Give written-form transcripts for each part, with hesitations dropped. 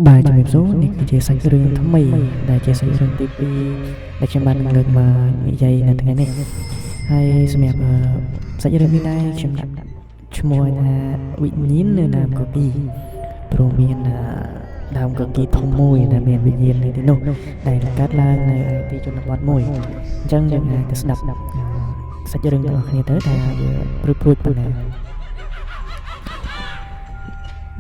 Bài trong nhịp số này chia sẻរឿងថ្មីដែលជាសាច់រឿងទី2ដែលខ្ញុំបានលើកមកនិយាយនៅថ្ងៃនេះហើយសម្រាប់សាច់រឿងនេះដែរខ្ញុំដាក់ឈ្មោះថាវិញ្ញាណនៅដើមកគីព្រោះមានដើមកគីធំមួយដែលមានវិញ្ញាណនៅទីនោះដែលកើតឡើងនៅទីជនបទមួយអញ្ចឹងយើងអាចទៅស្ដាប់សាច់រឿងរបស់គ្នាទៅថាវាព្រឹកព្រួចប៉ុណ្ណា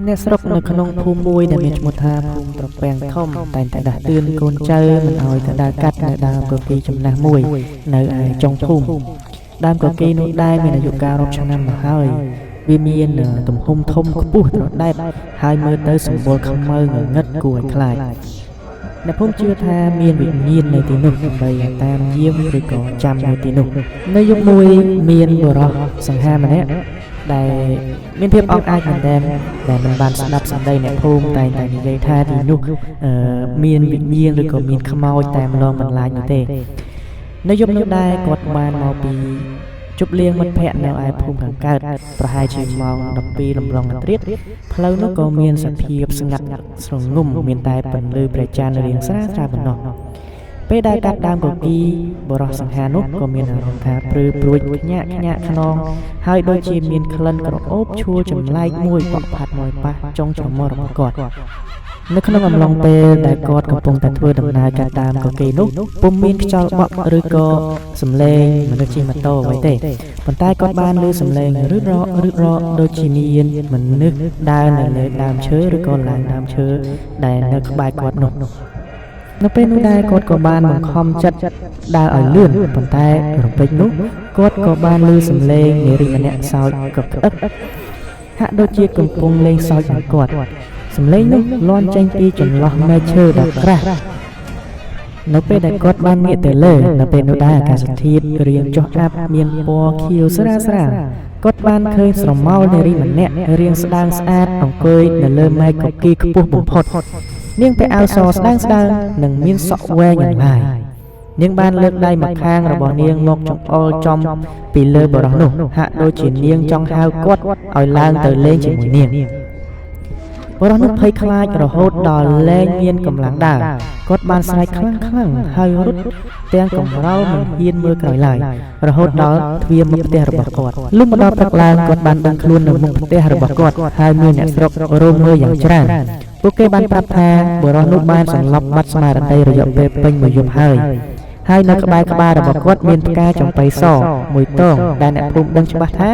អ្នកស្រុកនៅក្នុងភូមិមួយដែលមានឈ្មោះថាភូមិត្រពាំងធំតែងតែដាស់តឿនកូនចៅមិនឲ្យទៅដើរកាត់នៅដើមកគីចំណាស់មួយនៅឯចុងភូមិដើមកគីនោះដែរមានអាយុកាលរាប់ឆ្នាំមកហើយវាមានទំហំធំខ្ពស់ត្រដែតហើយមើលទៅសម្បូរខ្មៅងងឹតគួរឲ្យខ្លាចអ្នកភូមិជឿថាមានវិញ្ញាណនៅទីនោះដើម្បីតាមយាមឬក៏ចាំនៅទីនោះនៅយុគមួយមានបុរសសង្ហាម្នាក់ដែលមានភាពអង់អាចមែនទែនដែលមិនបានស្ដាប់សម្ដីអ្នកភូមិតែងតែនិយាយថាទីនោះមានវិញ្ញាណឬក៏មានខ្មោចតែម្លងមិនឡាញនោះទេនៅយប់នោះដែរគាត់បានមកពីជប់លៀងមិត្តភ័ក្តិនៅឯភូមិខាងកើតប្រហែលជាម៉ោង12លំរងកន្ទ្រៀតផ្លូវនោះក៏មានសភាពស្ងាត់ស្រងំមានតែពន្លឺព្រះច័ន្ទរាងស្រាលៗប៉ុណ្ណោះពេលដែលកាត់ដើមកគីបរោះសង្ហានោះក៏មានអារម្មណ៍ថាព្រឺព្រួចខ្ញាក់ខ្នងហើយដូចជាមានក្លិនក្រអូបឈួលចម្លែកមួយបក់ផាត់មកប៉ះចុងច្រមុះរបស់គាត់នៅក្នុងអំឡុងពេលដែលគាត់កំពុងតែធ្វើដំណើរកាត់ដើមកគីនោះពុំមានខ្យល់បក់ឬក៏សំឡេងមនុស្សជិះម៉ូតូអ្វីទេប៉ុន្តែគាត់បានឮសំឡេងរឹករកដូចជាមានមនុស្សដើរនៅលើដើមឈើឬក៏ឡើងដើមឈើដែលនៅក្បែរគាត់នោះនៅពេលនោះដែរគាត់ក៏បានបង្ខំចិត្តដើរឲ្យលឿនប៉ុន្តែរំពេចនោះគាត់ក៏បានឮសំឡេងនារីម្នាក់សើចកឹកក្អឹកហាក់ដូចជាកំពុងលេងសើចនឹងគាត់សំឡេងនោះលាន់ចេញពីចន្លោះមែកឈើដ៏ក្រាស់នៅពេលដែលគាត់បានងាកទៅលើនៅពេលនោះដែរអាកាសធាតុរៀងចុះអាប់មានពណ៌ខៀវស្រាលគាត់បានឃើញស្រមោលនារីម្នាក់រាងស្ដើងស្អាតអង្គុយនៅលើមែកកុកគីខ្ពស់បំផុតនាងពាក់អាវសស្ដើងនិងមានសក់វែងយ៉ាងឡាយនាងបានលើកដៃម្ខាងរបស់នាងមកចង្អុលចំពីលើបរោះនោះហាក់ដូចជានាងចង់ហៅគាត់ឲ្យឡើងទៅលេងជាមួយនាងបរោះនោះភ័យខ្លាចរហូតដល់លែងមានកម្លាំងដើរគាត់បានស្រែកខ្លាំងហើយរត់ទាំងកំរោលមិនហ៊ានមើលក្រោយឡើយរហូតដល់ទ្វារមុខផ្ទះរបស់គាត់លុះមកដល់ព្រឹកឡើងគាត់បានដឹងខ្លួននៅមុខផ្ទះរបស់គាត់ហើយមានអ្នកស្រុករោមមើលយ៉ាងច្រើនពួកគេបានប្រាប់ថាបុរសនោះបានសន្លប់បាត់ស្មារតីរយៈពេលពេញមួយយប់ហើយនៅក្បែររបស់គាត់មានផ្កាចំបៃសមួយតងដែលអ្នកភូមិដឹងច្បាស់ថា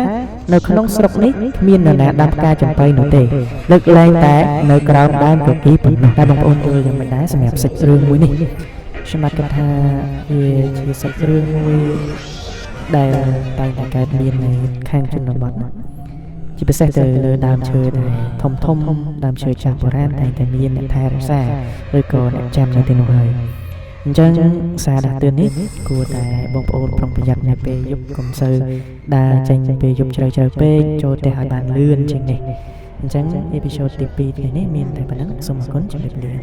នៅក្នុងស្រុកនេះគ្មាននរណាដាំផ្កាចំបៃនោះទេលើកលែងតែនៅក្រោមដើមកគីប៉ុណ្ណោះតែបងប្អូនយល់យ៉ាងម៉េចដែរសម្រាប់សាច់រឿងមួយនេះខ្ញុំបាទគិតថាវាជាសាច់រឿងមួយដែលតែងតែកើតមាននៅខាងជនបទជាពិសេសទៅលើដើមឈើដែលធំដើមឈើចាស់បុរាណតែងតែមានអ្នកថែរក្សាឬក៏អ្នកចាំនៅទីនោះហើយអញ្ចឹងសារដាស់តឿននេះគួរតែបងប្អូនប្រុងប្រយ័ត្ននៅពេលយប់កុំសូវដើរចេញពេលយប់ជ្រៅពេកចូលផ្ទះឲ្យបានលឿនជាងនេះអញ្ចឹងអេពីសូតទី2ថ្ងៃនេះមានតែប៉ុណ្ណឹងសូមអរគុណជម្រាបលា